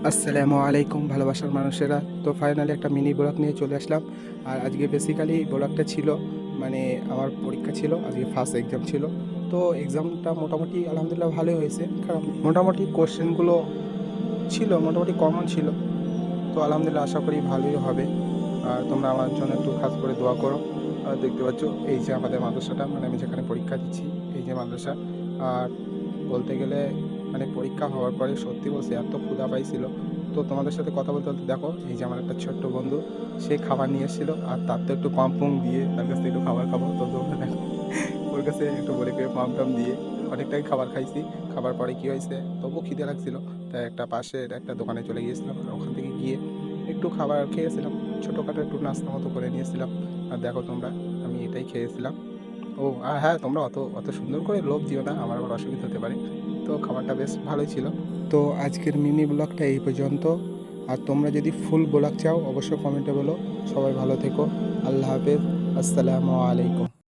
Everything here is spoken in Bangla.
আসসালামু আলাইকুম ভালোবাসার মানুষেরা। তো ফাইনালি একটা মিনি ব্লগ নিয়ে চলে আসলাম। আর আজকে বেসিক্যালি ব্লগটা ছিল মানে আমার পরীক্ষা ছিল, আজকে ফার্স্ট এক্সাম ছিল। তো এক্সামটা মোটামুটি আলহামদুলিল্লাহ ভালোই হয়েছে, কারণ মোটামুটি কোশ্চেনগুলো ছিল মোটামুটি কমন ছিল। তো আলহামদুলিল্লাহ আশা করি ভালোই হবে। আর তোমরা আমার জন্য একটু খাস করে দোয়া করো। আর দেখতে পাচ্ছ এই যে আমাদের মাদ্রাসাটা, মানে আমি যেখানে পরীক্ষা দিচ্ছি এই যে মাদ্রাসা। আর বলতে গেলে মানে পরীক্ষা হওয়ার পরে সত্যি বলছি এত ক্ষুধা পাইছিল। তো তোমাদের সাথে কথা বলতে বলতে দেখো এই যে আমার একটা ছোট্ট বন্ধু, সে খাবার নিয়ে এসেছিলো, আর তার তো একটু পাম্প পুম দিয়ে তার কাছ থেকে একটু খাবার খাবো। তো তোমরা দেখো ওর কাছে একটু বলে পেয়ে পাম্প টাম দিয়ে অনেকটাই খাবার খাইছি। খাবার পরে কী হয়েছে, তবুও খিদে লাগছিল, তাই একটা পাশের একটা দোকানে চলে গিয়েছিলাম, আর ওখান থেকে গিয়ে একটু খাবার খেয়েছিলাম, ছোটোখাটো একটু নাস্তা মতো করে নিয়েছিলাম। আর দেখো তোমরা, আমি এটাই খেয়েছিলাম। ও আর হ্যাঁ, তোমরা অত অত সুন্দর করে লোভ দিও না, আমার আবার অসুবিধা হতে পারে। তো খাবারটা বেশ ভালোই ছিল। তো আজকের মিনি ব্লগটা এই পর্যন্ত। আর তোমরা যদি ফুল ব্লগ চাও অবশ্যই কমেন্টে বলো। সবাই ভালো থেকো। আল্লাহ হাফেজ। আসসালামু আলাইকুম।